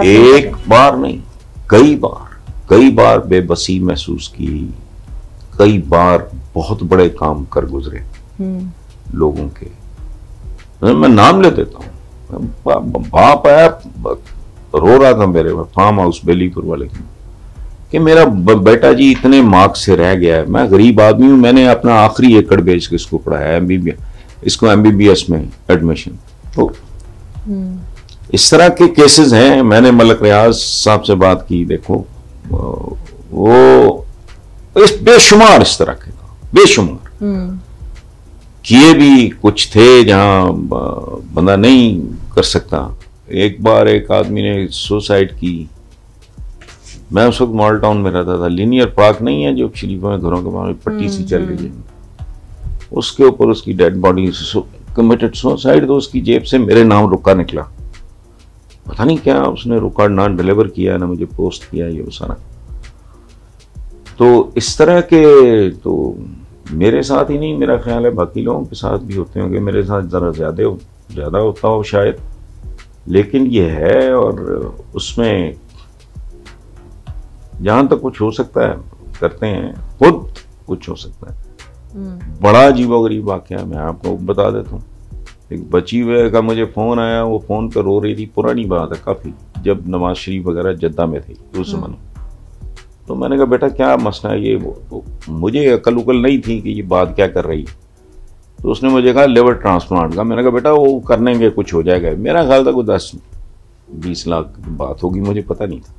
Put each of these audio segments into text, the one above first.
ایک بار نہیں، کئی بار بے بسی محسوس کی، کئی بار بہت بڑے کام کر گزرے لوگوں کے. میں نام لے دیتا ہوں. باپ آیا رو رہا تھا میرے فارم ہاؤس بیلی پور والے کہ میرا بیٹا جی اتنے مارکس سے رہ گیا ہے، میں غریب آدمی ہوں، میں نے اپنا آخری ایکڑ بیچ کے اس کو پڑھایا اس کو MBBS میں ایڈمیشن. تو اس طرح کے کیسز ہیں. میں نے ملک ریاض صاحب سے بات کی، دیکھو وہ بے شمار اس طرح کے بے شمار کیے بھی کچھ تھے جہاں بندہ نہیں کر سکتا. ایک بار ایک آدمی نے سوسائڈ کی، میں اس وقت مال ٹاؤن میں رہتا تھا. لینئر پارک نہیں ہے جو شریفوں میں گھروں کے باہر پٹی سی چل رہی ہے، اس کے اوپر اس کی ڈیڈ باڈی کمیٹڈ سوسائڈ. تو اس کی جیب سے میرے نام رکا نکلا، پتہ نہیں کیا اس نے رکا نہ ڈیلیور کیا نہ مجھے پوسٹ کیا، یہ سارا. تو اس طرح کے تو میرے ساتھ ہی نہیں، میرا خیال ہے باقی لوگوں کے ساتھ بھی ہوتے ہوں گے. میرے ساتھ ذرا زیادہ ہوتا ہو شاید، لیکن یہ ہے. اور اس میں جہاں تک کچھ ہو سکتا ہے کرتے ہیں، خود کچھ ہو سکتا ہے. بڑا عجیب و غریب واقعہ میں آپ کو بتا دیتا ہوں. ایک بچی ہوئے کا مجھے فون آیا، وہ فون پہ رو رہی تھی. پرانی بات ہے کافی، جب نواز شریف وغیرہ جدہ میں تھی اس زمانے. تو میں نے کہا بیٹا کیا مسئلہ ہے یہ وہ. مجھے عقل نہیں تھی کہ یہ بات کیا کر رہی ہے. تو اس نے مجھے کہا لیور ٹرانسپلانٹ کا. میں نے کہا بیٹا وہ کرنے گے کچھ ہو جائے گا. میرا خیال تھا کوئی 10-20 لاکھ کی بات ہوگی، مجھے پتہ نہیں تھا.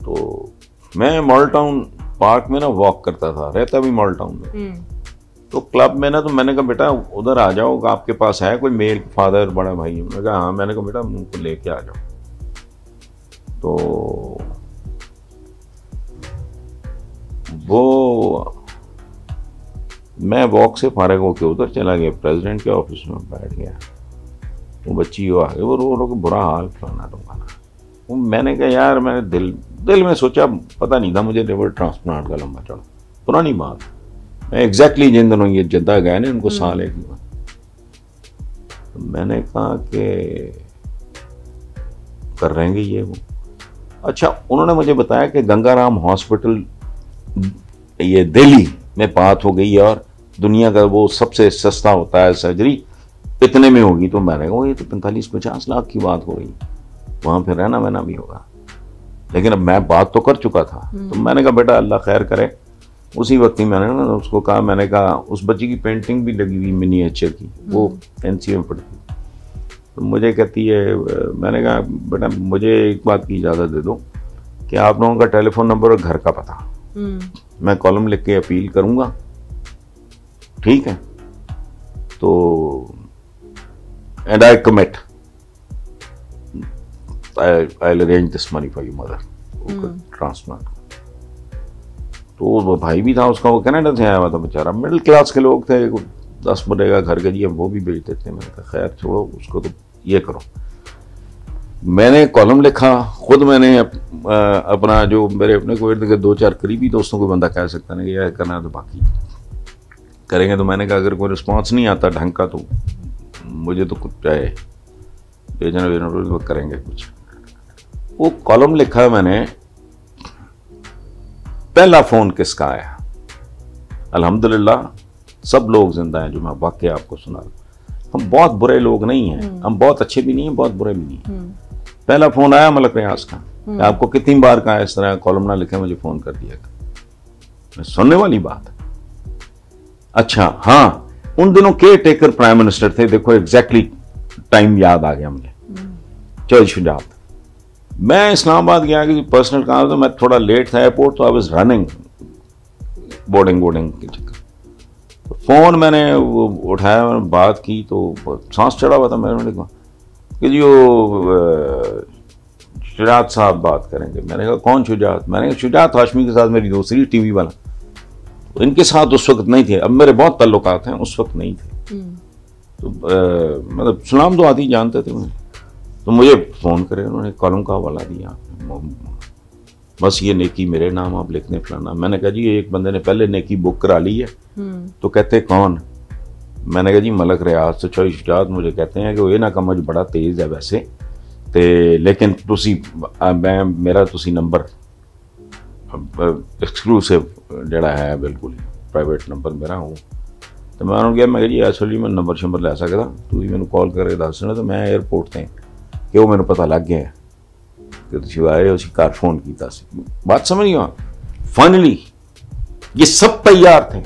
تو میں مال ٹاؤن پارک میں نا واک کرتا تھا، رہتا بھی مال ٹاؤن میں. تو کلب میں نا، تو میں نے کہا بیٹا ادھر آ جاؤ، آپ کے پاس ہے کوئی میل فادر بڑا بھائی؟ میں نے کہا ہاں. میں نے کہا بیٹا ان کو لے کے آ جاؤ. تو وہ میں واک سے فارغ ہو کے ادھر چلا گیا، پریزیڈنٹ کے آفس میں بیٹھ گیا. وہ بچی وہ آگے وہ رو کے برا حال فلانا ڈھمکانا. میں نے کہا یار، میں نے دل میں سوچا، پتہ نہیں تھا مجھے لیور ٹرانسپلانٹ کا لمبا چڑھا. پرانی بات، میں ایگزیکٹلی جن دنوں یہ جدہ گئے نا ان کو سال ایک ہوا. میں نے کہا کہ کر رہیں گے یہ وہ. اچھا انہوں نے مجھے بتایا کہ گنگا رام ہاسپٹل یہ دہلی میں بات ہو گئی اور دنیا کا وہ سب سے سستا ہوتا ہے سرجری، اتنے میں ہوگی. تو میں نے کہا یہ تو 45-50 لاکھ کی بات ہو رہی، وہاں پھر رہنا وہنا بھی ہوگا. لیکن اب میں بات تو کر چکا تھا. تو میں نے کہا بیٹا اللہ خیر کرے. اسی وقت ہی میں نے نا اس کو کہا، میں نے کہا اس بچی کی پینٹنگ بھی لگی ہوئی منیچر کی، وہ NCA میں پڑھتی. تو مجھے کہتی ہے، میں نے کہا بیٹا مجھے ایک بات کی اجازت دے دو کہ آپ لوگوں کا ٹیلی فون نمبر اور گھر کا پتہ میں کالم لکھ کے اپیل کروں گا، ٹھیک ہے؟ تو and I commit I'll arrange this money for your mother. Transplant. تو وہ بھائی بھی تھا اس کا، وہ کینیڈا سے آیا ہوا تھا بیچارہ. مڈل کلاس کے لوگ تھے، 10 بنے کا گھر کے جی وہ بھی بیچ دیتے. میں نے کہا خیر چھوڑو اس کو، تو یہ کرو. میں نے کالم لکھا خود. میں نے اپنا جو میرے اپنے کو 2-4 قریبی دوستوں کو بندہ کہہ سکتا نہیں کہ یہ کرنا ہے تو باقی کریں گے. تو میں نے کہا اگر کوئی رسپانس نہیں آتا ڈھنگ کا تو مجھے تو کچھ چاہے بھیجنا کریں گے کچھ. وہ کالم لکھا میں نے. پہلا فون کس کا آیا؟ الحمدللہ سب لوگ زندہ ہیں جو میں واقعہ آپ کو سنا رہا ہوں. ہم بہت برے لوگ نہیں ہیں، ہم بہت اچھے بھی نہیں ہیں، بہت برے بھی نہیں ہیں. پہلا فون آیا ملک ریاض کا. آپ کو کتنی بار کہا اس طرح کالم نہ لکھے مجھے فون کر دیا گا، سننے والی بات. اچھا ہاں، ان دنوں کے ٹیکر پرائم منسٹر تھے. دیکھو ایگزیکٹلی ٹائم یاد آ گیا مجھے. چوہدری شجاعت. میں اسلام آباد گیا کہ پرسنل کام تھا، میں تھوڑا لیٹ تھا ایئرپورٹ، تو آئی واز رننگ بورڈنگ کے چکر. فون میں نے وہ اٹھایا، میں نے بات کی تو سانس چڑھا ہوا تھا. میں نے کہا کہ جی وہ شجاعت صاحب بات کریں گے. میں نے کہا کون شجاعت؟ میں نے کہا شجاعت ہاشمی کے ساتھ میری دوسری ٹی وی والا. ان کے ساتھ اس وقت نہیں تھے، اب میرے بہت تعلقات ہیں، اس وقت نہیں تھے. تو مطلب سلام تو آتی جانتے تھے مجھے. تو مجھے فون کرے، انہوں نے کالم کا حوالہ دیا، بس یہ نیکی میرے نام آپ لکھنے فلانا. میں نے کہا جی ایک بندے نے پہلے نیکی بک کرا لی ہے. تو کہتے کون؟ میں نے کہا جی ملک ریاض. تو چوہدری شجاعت مجھے کہتے ہیں کہ وہ یہ نہ کمجھ بڑا تیز ہے ویسے، ਤੇ ਲੇਕਿਨ ਤੁਸੀਂ ਮੇਰਾ ਤੁਸੀਂ ਨੰਬਰ ਐਕਸਕਲੂਸਿਵ ਜਿਹੜਾ ਹੈ ਬਿਲਕੁਲ ਪ੍ਰਾਈਵੇਟ ਨੰਬਰ ਮੇਰਾ ਉਹ ਤੇ ਮੈਂ ਉਹਨੂੰ ਕਿਹਾ ਮੈਂ ਜੀ ਐਕਚੁਅਲੀ ਮੈਂ ਨੰਬਰ ਸ਼ੰਬਰ ਲੈ ਸਕਦਾ, ਤੁਸੀਂ ਮੈਨੂੰ ਕਾਲ ਕਰਕੇ ਦੱਸ ਦੇਣਾ। ਤੇ ਮੈਂ 에ਅਰਪੋਰਟ ਤੇ ਕਿ ਉਹ ਮੈਨੂੰ ਪਤਾ ਲੱਗ ਗਿਆ ਕਿ ਤੁਸੀਂ ਆਏ ਹੋ, ਅਸੀਂ ਘਰ ਫੋਨ ਕੀਤਾ ਸੀ। ਬਾਤ ਸਮਝ ਗਏ? फाइनली ये सब तैयार थे।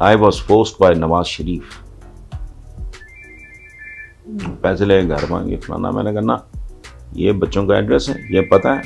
I was forced by Nawaz Sharif, पैसे ले घर मांगे फलाना। मैंने कहा ना, ये बच्चों का एड्रेस है, ये पता है,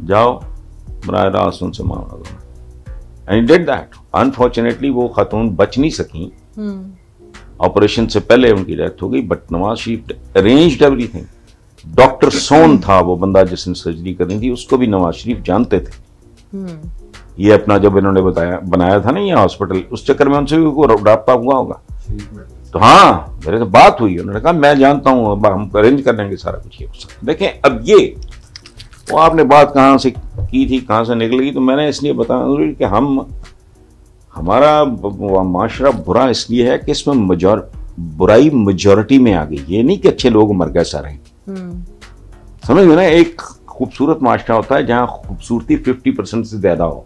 जाओ बराह रास्त उनसे मांगा दो। And did that. अनफॉर्चुनेटली वो खातून बच नहीं सकी, ऑपरेशन से पहले उनकी डेथ हो गई, but Nawaz Sharif arranged everything. Doctor सोन था वो बंदा जिसने सर्जरी करनी थी, उसको भी नवाज शरीफ जानते थे। ये अपना जब इन्होंने बनाया था ना ये हॉस्पिटल, उस चक्कर में उनसे भी राब्ता हुआ होगा। तो हाँ, मेरे से बात हुई, उन्होंने कहा मैं जानता हूँ, अब हम अरेंज कर लेंगे सारा कुछ। ये हो सकता। देखें अब ये वो आपने बात कहाँ से की थी, कहाँ से निकलेगी, तो मैंने इसलिए बताया कि हमारा माशरा बुरा इसलिए है कि इसमें बुराई मेजॉरिटी में आ गई। ये नहीं कि अच्छे लोग मर गए सारे, समझ गए ना। एक खूबसूरत माशरा होता है जहां खूबसूरती 50% से ज्यादा हो,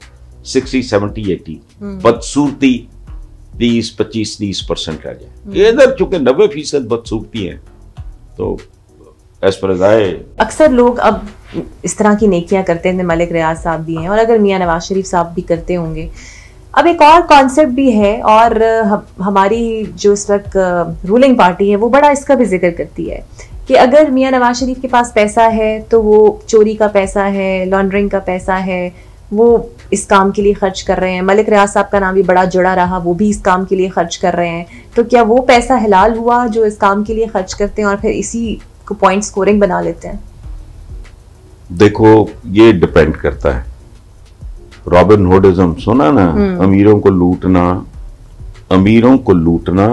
60, 70, 80, बदसूरती 20, 25, 30% रह जाए। इधर चूंकि 90% बदसूरती है, तो एज पर आए अक्सर लोग अब इस तरह की नेकियां करते हैं, मलिक रियाज साहब भी हैं, और अगर मियां नवाज शरीफ साहब भी करते होंगे। अब एक और कॉन्सेप्ट भी है, और हमारी जो इस वक्त रूलिंग पार्टी है वो बड़ा इसका भी जिक्र करती है कि अगर मियां नवाज शरीफ के पास पैसा है तो वो चोरी का पैसा है, लॉन्ड्रिंग का पैसा है, वो इस काम के लिए खर्च कर रहे हैं। मलिक रियाज साहब का नाम भी बड़ा जुड़ा रहा, वो भी इस काम के लिए खर्च कर रहे हैं। तो क्या वो पैसा हलाल हुआ जो इस काम के लिए खर्च करते हैं और फिर इसी को पॉइंट स्कोरिंग बना लेते हैं? देखो, ये डिपेंड करता है। रॉबिन हुडिज्म सुना ना, अमीरों को लूटना,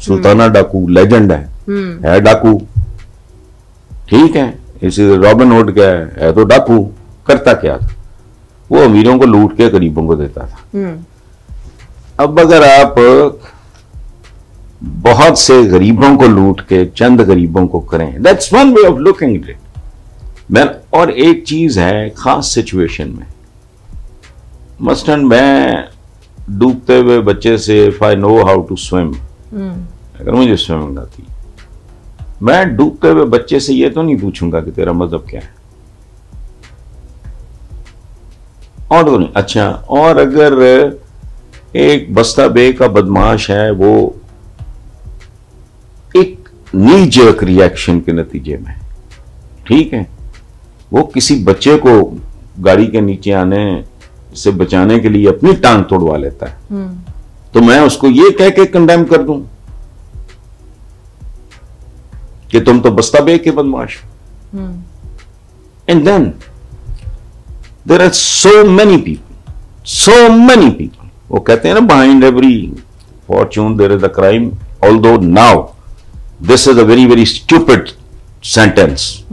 सुल्ताना डाकू लेजेंड है डाकू, ठीक है। इसी रॉबिन हुड क्या है तो डाकू। करता क्या था, वो अमीरों को लूट के गरीबों को देता था। अब अगर आप बहुत से गरीबों को लूट के चंद गरीबों को करें, that's one way of looking at it. और एक चीज है खास सिचुएशन में, मसलन मैं डूबते हुए बच्चे से, if I know how to swim, अगर मुझे स्विमिंग आती, मैं डूबते हुए बच्चे से ये तो नहीं पूछूंगा कि तेरा मजहब क्या है, और तो नहीं। अच्छा, और अगर एक बस्ता बे का बदमाश है, वो एक नी जर्क रिएक्शन के नतीजे में, ठीक है, वो किसी बच्चे को गाड़ी के नीचे आने से बचाने के लिए अपनी टांग तोड़वा लेता है, तो मैं उसको ये कह के कंडेम कर दूं कि तुम तो बस्ता बे के बदमाश हो। And then there are so many people, वो कहते हैं ना, behind every fortune there is a crime, although now this is a very very stupid sentence.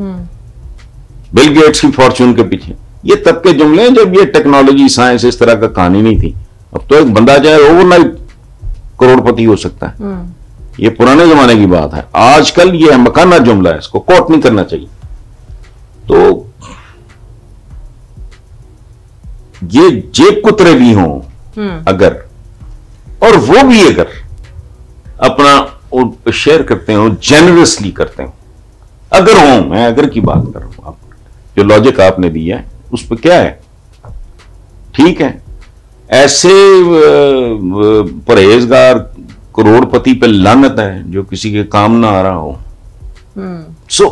Bill Gates की फॉर्च्यून के पीछे ये तब के जुमले हैं जब ये टेक्नोलॉजी साइंस इस तरह का कहानी नहीं थी। अब तो एक बंदा चाहे ओवरनाइट करोड़पति हो सकता है, ये पुराने जमाने की बात है। आजकल ये मकाना जुमला है, इसको कोट नहीं करना चाहिए। तो ये जेब कुतरे भी हों अगर, और वो भी अगर अपना शेयर करते हो, जेनरसली करते हो, अगर हो, मैं अगर की बात कर रहा हूं, आप जो लॉजिक आपने दिया है उस पर क्या है, ठीक है। ऐसे परहेजगार करोड़पति पे लानत है जो किसी के काम ना आ रहा हो। सो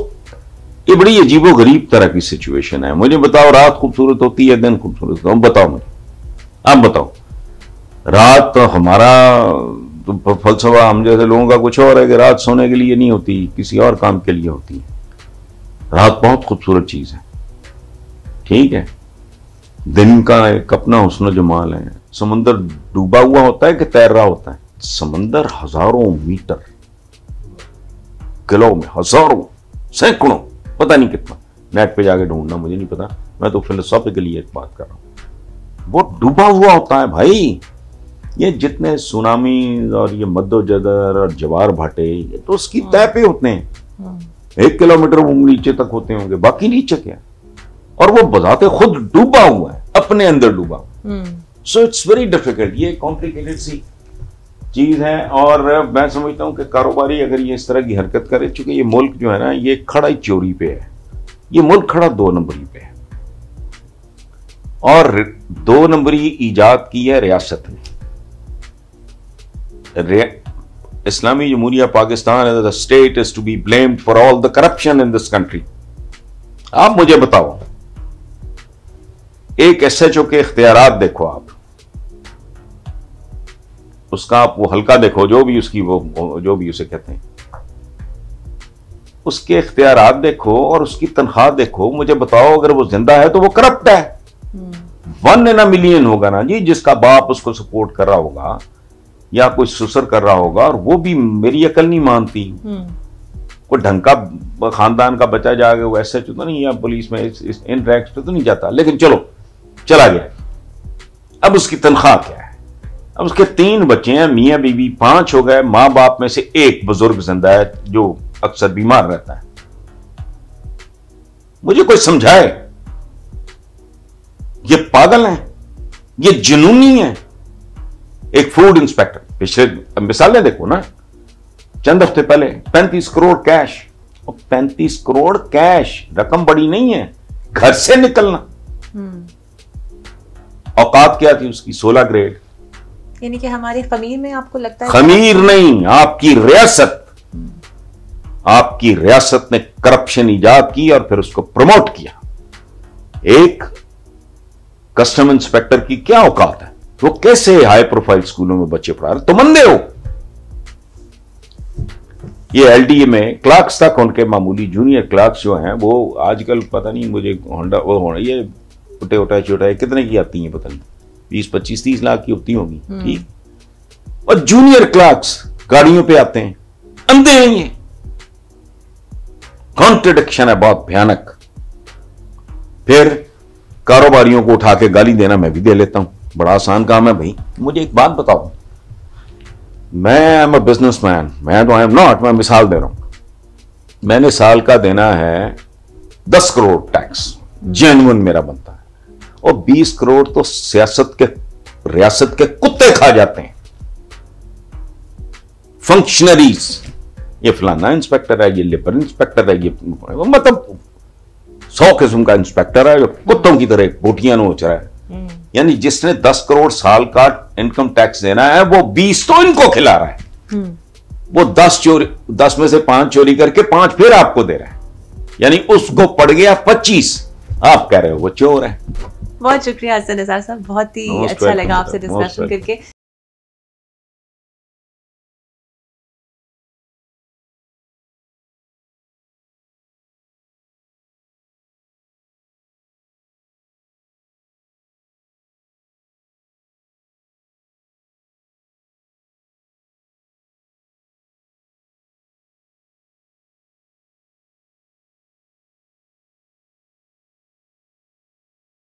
ये बड़ी अजीबो गरीब तरह की सिचुएशन है। मुझे बताओ, रात खूबसूरत होती है, दिन खूबसूरत होता? बताओ मुझे, आप बताओ। रात तो हमारा तो फलसफा हम जैसे लोगों का कुछ और है कि रात सोने के लिए नहीं होती, किसी और काम के लिए होती है। रात बहुत खूबसूरत चीज है, ठीक है। दिन का एक अपना हुस्न जमाल है। समुंदर डूबा हुआ होता है कि तैर रहा होता है? समंदर हजारों मीटर, किलो में हजारों, सैकड़ों, पता नहीं कितना, नेट पे जाके ढूंढना, मुझे नहीं पता, मैं तो फिलोसॉफिकली एक बात कर रहा हूं। वो डूबा हुआ होता है भाई। ये जितने सुनामी और ये मद्दोजदर और जवार भाटे, ये तो उसकी तय पे होते हैं। 1 किलोमीटर वो नीचे तक होते होंगे, बाकी नीचे क्या, और वो बजाते खुद डूबा हुआ है, अपने अंदर डूबा हुआ। सो इट्स वेरी डिफिकल्ट, ये कॉम्प्लिकेटेड सी चीज है। और मैं समझता हूं कि कारोबारी अगर ये इस तरह की हरकत करे, चूंकि ये मुल्क जो है ना, ये खड़ा ही चोरी पे है, ये मुल्क खड़ा 2 नंबरी पे है, और 2 नंबरी ईजाद की है रियासत ने। इस्लामी जमहूरिया Pakistan as a state is to be blamed for all the corruption in this country. आप मुझे बताओ, एक SHO के इख्तियारात देखो आप, उसका आप वो हल्का देखो, जो भी उसकी वो जो भी उसे कहते हैं, उसके इख्तियारात देखो और उसकी तनख्वाह देखो, मुझे बताओ अगर वो जिंदा है तो वो करप्ट है। 1 in a million होगा ना जी, जिसका बाप उसको सपोर्ट कर रहा होगा या कोई ससुर कर रहा होगा, और वो भी मेरी अकल नहीं मानती, कोई ढंग का खानदान का बच्चा जाके वो SHO तो नहीं, या पुलिस में इन रैंक्स पे तो नहीं जाता, लेकिन चलो चला गया। अब उसकी तनख्वाह क्या है? अब उसके 3 बच्चे हैं, मियां बीवी 5 हो गए, मां बाप में से 1 बुजुर्ग जिंदा है जो अक्सर बीमार रहता है। मुझे कोई समझाए, ये पागल है, ये जुनूनी है। एक फूड इंस्पेक्टर, पिछले मिसालें देखो ना, चंद हफ्ते पहले 35 करोड़ कैश, और 35 करोड़ कैश रकम बड़ी नहीं है, घर से निकलना। औकात क्या थी उसकी? 16 ग्रेड। यानी कि हमारे खमीर में आपको लगता है? खमीर नहीं, आपकी रियासत, आपकी रियासत ने करप्शन ईजाद की और फिर उसको प्रमोट किया। एक कस्टम इंस्पेक्टर की क्या औकात है? वो कैसे हाई प्रोफाइल स्कूलों में बच्चे पढ़ा रहे? तुम अंधे हो। ये LDA में क्लार्क्स तक, उनके मामूली जूनियर क्लार्क्स जो हैं, वो आजकल पता नहीं मुझे होंडा वो होना, ये उठाए कितने की आती हैं पता नहीं, 20, 25, 30 लाख की होती होंगी, ठीक। और जूनियर क्लार्क्स गाड़ियों पे आते हैं, अंधे हैं ये। कॉन्ट्रडिक्शन है बहुत भयानक। फिर कारोबारियों को उठा के गाली देना मैं भी दे लेता हूं, बड़ा आसान काम है भाई। मुझे एक बात बताओ, मैं एम अ बिजनेसमैन, मैं तो आई एम नॉट, मैं मिसाल दे रहा हूं। मैंने साल का देना है 10 करोड़ टैक्स, जेन्युइन मेरा बनता है, और 20 करोड़ तो सियासत के, रियासत के कुत्ते खा जाते हैं, फंक्शनरीज। ये फलाना इंस्पेक्टर है, ये लेबर इंस्पेक्टर है, ये मतलब 100 किस्म का इंस्पेक्टर है जो कुत्तों की तरह बोटियां नोच रहा है। यानी जिसने 10 करोड़ साल का इनकम टैक्स देना है, वो 20 तो इनको खिला रहा है। वो 10 में से 5 चोरी करके 5 फिर आपको दे रहा है, यानी उसको पड़ गया 25। आप कह रहे हो वो चोर है। बहुत शुक्रिया हसन निसार साहब, बहुत ही अच्छा लगा आपसे डिस्कशन करके।